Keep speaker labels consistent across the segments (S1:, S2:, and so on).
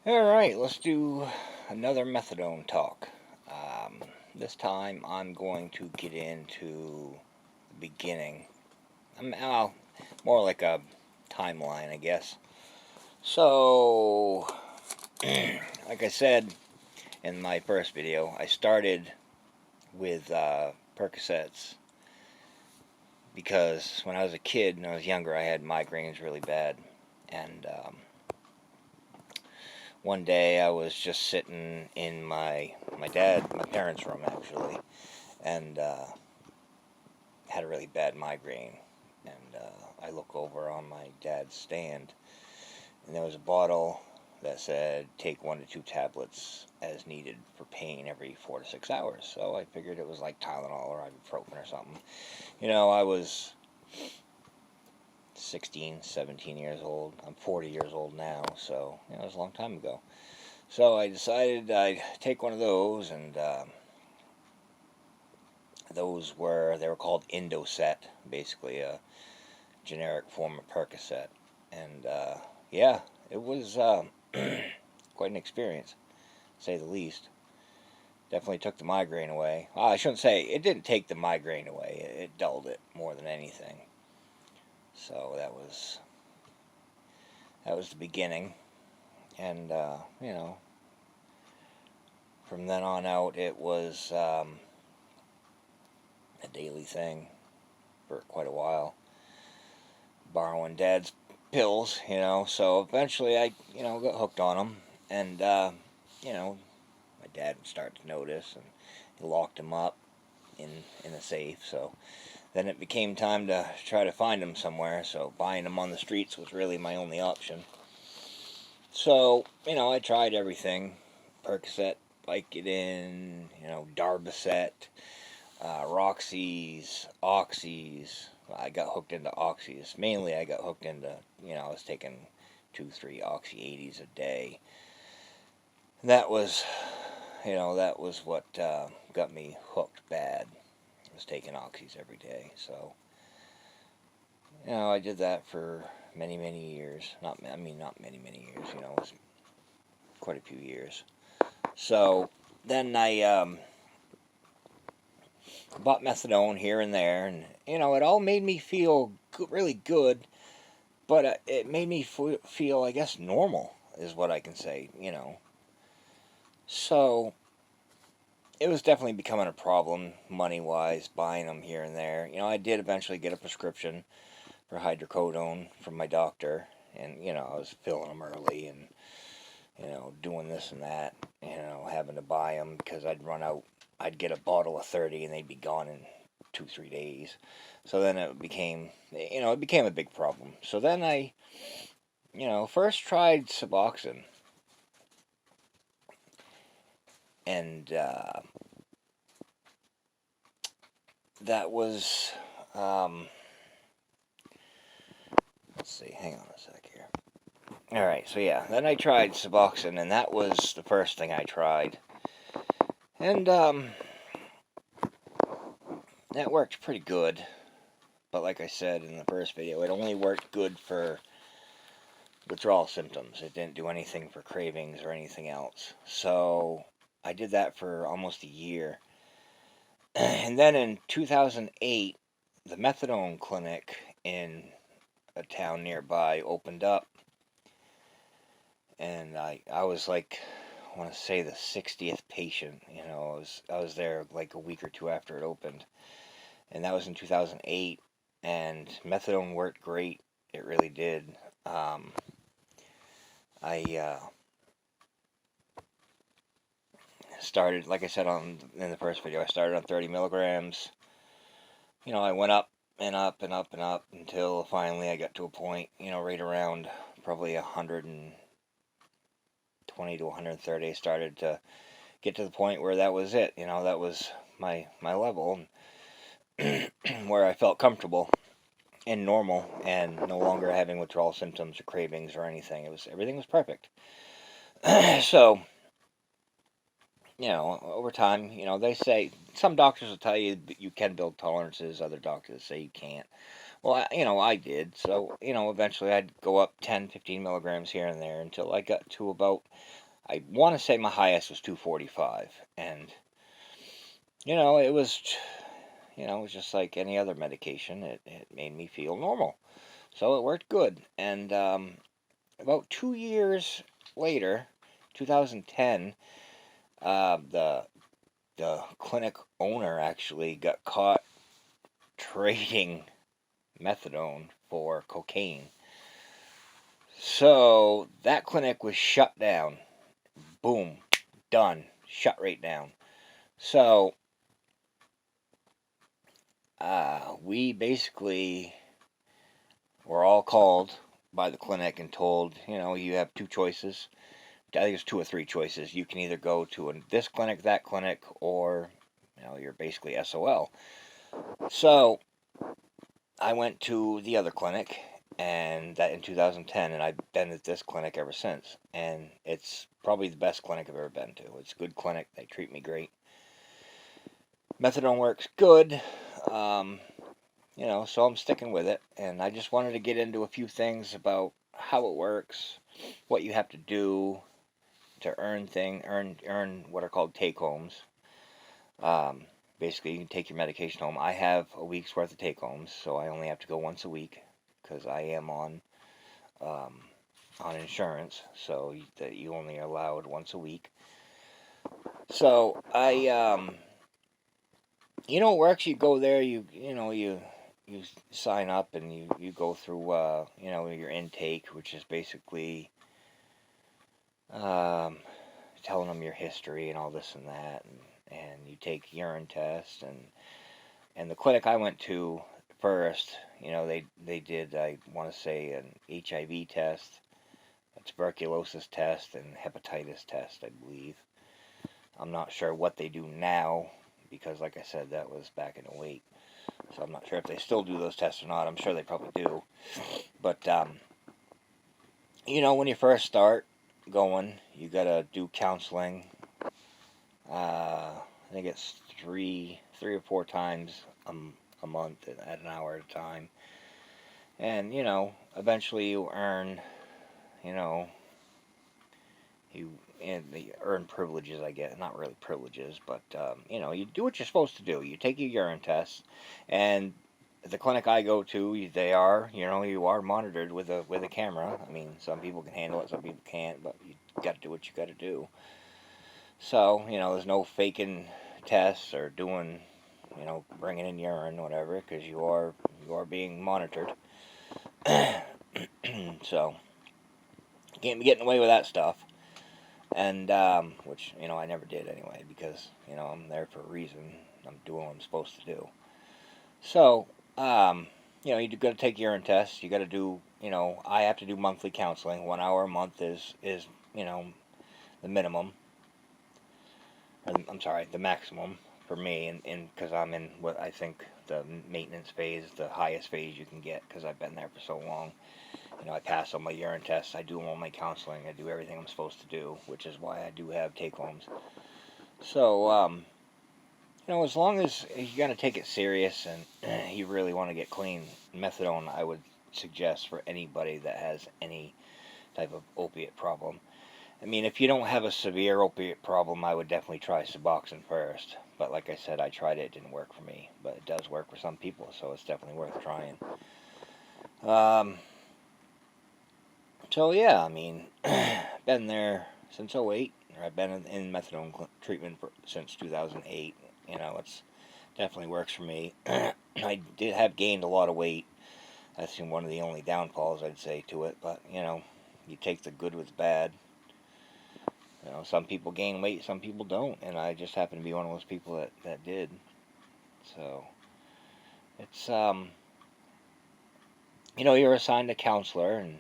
S1: Alright, let's do another methadone talk. This time I'm going to get into the beginning. More like a timeline, I guess. So, like I said in my first video, I started with Percocets because when I was a kid and I was younger, I had migraines really bad. And one day I was just sitting in my parents' room actually, and had a really bad migraine. And I look over on my dad's stand, and there was a bottle that said take 1 to 2 tablets as needed for pain every 4 to 6 hours. So I figured it was like Tylenol or ibuprofen or something. I was 16, 17 years old. I'm 40 years old now, so it was a long time ago. So I decided I'd take one of those, and they were called Indocet, basically a generic form of Percocet. And yeah, it was quite an experience, to say the least. Definitely took the migraine away. Well, I shouldn't say it didn't take the migraine away. It dulled it more than anything. So that was the beginning, and from then on out, it was a daily thing for quite a while. Borrowing Dad's pills, so eventually I got hooked on them, and my dad would start to notice, and he locked them up in a safe. So then it became time to try to find them somewhere. So buying them on the streets was really my only option. So I tried everything: Percocet, Vicodin, Darbacet, Roxy's, Oxys. I got hooked into Oxys. Mainly, I got hooked into, I was taking 2, 3 Oxy 80s a day. That was, that was what got me hooked bad. I was taking Oxys every day. So, I did that for many, many years. Not many, many years. It was quite a few years. So then I bought methadone here and there, and it all made me feel really good, but it made me feel, I guess, normal is what I can say. So it was definitely becoming a problem money wise, buying them here and there. I did eventually get a prescription for hydrocodone from my doctor, and I was filling them early, and doing this and that, having to buy them because I'd run out. I'd get a bottle of 30 and they'd be gone in 2, 3 days. So then it became a big problem. So then I, first tried Suboxone, and that was, um, let's see, hang on a sec here. All right, so yeah, then I tried Suboxone, and that was the first thing I tried, and that worked pretty good. But like I said in the first video, it only worked good for withdrawal symptoms. It didn't do anything for cravings or anything else. So I did that for almost a year. And then in 2008, the methadone clinic in a town nearby opened up. And I was like, I want to say the 60th patient. I was there like a week or two after it opened. And that was in 2008. And methadone worked great. It really did. I started, like I said in the first video, I started on 30 milligrams. I went up and up and up and up until finally I got to a point, right around probably 120 to 130. I started to get to the point where that was it. That was my level where I felt comfortable and normal and no longer having withdrawal symptoms or cravings or anything. Everything was perfect. So over time, they say some doctors will tell you that you can build tolerances, other doctors say you can't. Well, I did. So, eventually I'd go up 10, 15 milligrams here and there until I got to about, I want to say my highest was 245. And, it was, it was just like any other medication. It made me feel normal. So it worked good. And about 2 years later, 2010, the clinic owner actually got caught trading methadone for cocaine. So that clinic was shut down. Boom, done, shut right down. So we basically were all called by the clinic and told, you have two choices. I think it's two or three choices. You can either go to this clinic, that clinic, or you're basically SOL. So I went to the other clinic, and that in 2010, and I've been at this clinic ever since. And it's probably the best clinic I've ever been to. It's a good clinic. They treat me great. Methadone works good. Um, so I'm sticking with it. And I just wanted to get into a few things about how it works, what you have to do to earn what are called take homes. Um, Basically, you can take your medication home. I have a week's worth of take homes, so I only have to go once a week because I am um, on insurance, so that you only are allowed once a week. So it works. You go there, you sign up and you go through your intake, which is basically um, telling them your history and all this and that, and you take urine tests and the clinic I went to first, they did, I want to say, an HIV test, a tuberculosis test, and hepatitis test, I believe. I'm not sure what they do now because, like I said, that was back in '08. So I'm not sure if they still do those tests or not. I'm sure they probably do. But when you first start going, you gotta do counseling. I think it's three or four times a month at an hour at a time. And eventually you earn, you know, you earn privileges. I guess not really privileges, but you do what you're supposed to do. You take your urine tests, and the clinic I go to, they are, you are monitored with a camera. I mean, some people can handle it, some people can't, but you got to do what you got to do. So there's no faking tests or doing, bringing in urine, whatever, because you are being monitored. So you can't be getting away with that stuff. And which I never did anyway, because I'm there for a reason. I'm doing what I'm supposed to do. So you got to take urine tests. You got to do, I have to do monthly counseling. 1 hour a month is the minimum. I'm sorry, the maximum for me, and because I'm in what I think the maintenance phase, the highest phase you can get, because I've been there for so long. I pass all my urine tests. I do all my counseling. I do everything I'm supposed to do, which is why I do have take homes. So, as long as you're going to take it serious and you really want to get clean, methadone I would suggest for anybody that has any type of opiate problem. I mean, if you don't have a severe opiate problem, I would definitely try Suboxone first. But like I said, I tried it. It didn't work for me. But it does work for some people, so it's definitely worth trying. So yeah, I mean, been there since '08. Or I've been in methadone treatment since 2008. It's definitely works for me. I did have gained a lot of weight. That's one of the only downfalls I'd say to it. But you take the good with the bad. Some people gain weight, some people don't, and I just happen to be one of those people that did. So it's you're assigned a counselor, and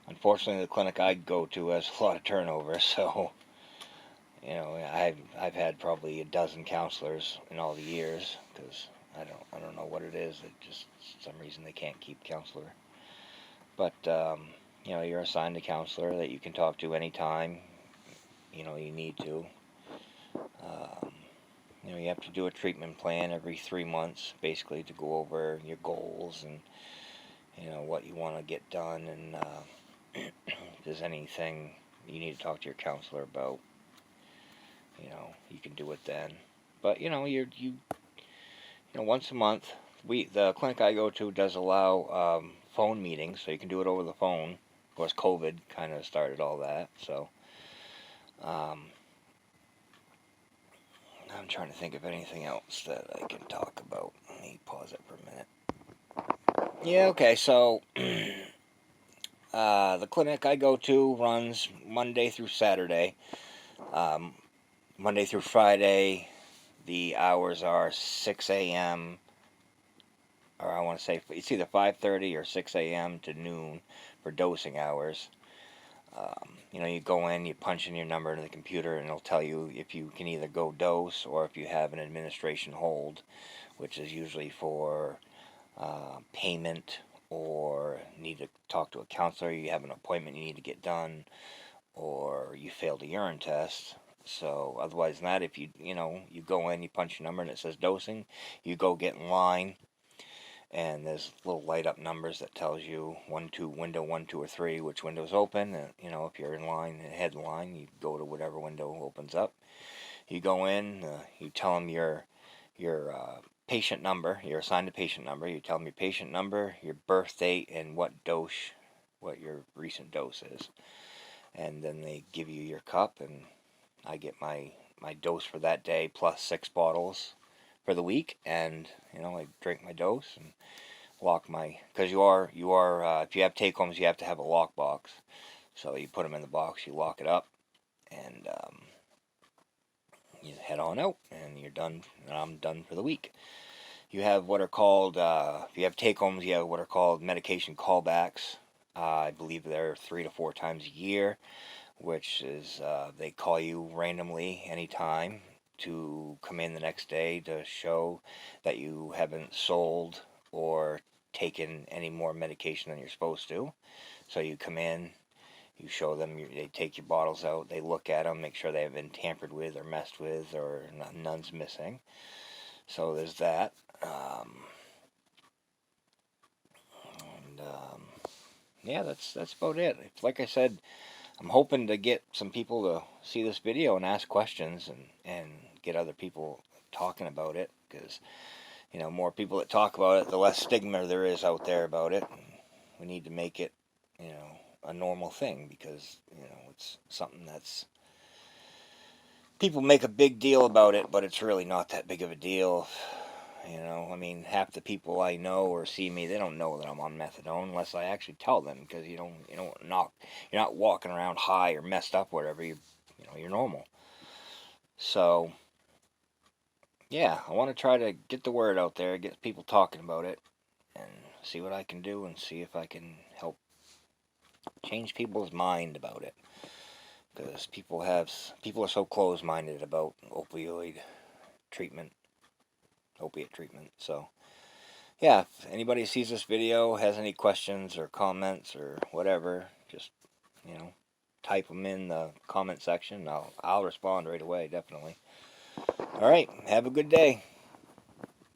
S1: unfortunately the clinic I go to has a lot of turnover. So I've had probably a dozen counselors in all the years, because I don't know what it is. It just, for some reason, they can't keep counselor. But you're assigned a counselor that you can talk to anytime you need to. Um, You have to do a treatment plan every 3 months, basically, to go over your goals and what you want to get done, and if there's anything you need to talk to your counselor about, you can do it then. But once a month, the clinic I go to does allow phone meetings, so you can do it over the phone. Of course, COVID kind of started all that, so um, I'm trying to think of anything else that I can talk about. Let me pause it for a minute. Yeah, okay, so the clinic I go to runs Monday through Saturday. Um, Monday through Friday, the hours are 6 a.m., or I want to say it's either 5:30 or 6 a.m. to noon for dosing hours. You go in, you punch in your number into the computer, and it'll tell you if you can either go dose or if you have an administration hold, which is usually for payment, or need to talk to a counselor, you have an appointment you need to get done, or you failed a urine test. So otherwise than that, if you go in, you punch your number and it says dosing, you go get in line, and there's little light up numbers that tells you window 1, 2, or 3, which window's open. And if you're in line, head in line, you go to whatever window opens up. You go in, you tell them your patient number. You're assigned a patient number. You tell them your patient number, your birth date, and what your recent dose is. And then they give you your cup, and I get my dose for that day plus 6 bottles for the week, and I drink my dose and lock my, because you are if you have take homes, you have to have a lock box. So you put them in the box, you lock it up, and you head on out, and you're done. And I'm done for the week. You have what are called, if you have take homes, you have what are called medication callbacks. I believe they're 3 to 4 times a year, which is they call you randomly anytime to come in the next day to show that you haven't sold or taken any more medication than you're supposed to. So you come in, you show them, they take your bottles out, they look at them, make sure they haven't been tampered with or messed with, or none's missing. So there's that. Yeah, that's about it. Like I said, I'm hoping to get some people to see this video and ask questions, and get other people talking about it, because more people that talk about it, the less stigma there is out there about it. And we need to make it a normal thing, because it's something that's, people make a big deal about it, but it's really not that big of a deal. I mean, half the people I know or see me, they don't know that I'm on methadone unless I actually tell them, because you're not walking around high or messed up, whatever. You're normal. So yeah, I want to try to get the word out there, get people talking about it, and see what I can do, and see if I can help change people's mind about it, because people are so close-minded about opiate treatment. So yeah, if anybody sees this video, has any questions or comments or whatever, just type them in the comment section. I'll respond right away, definitely. All right, have a good day.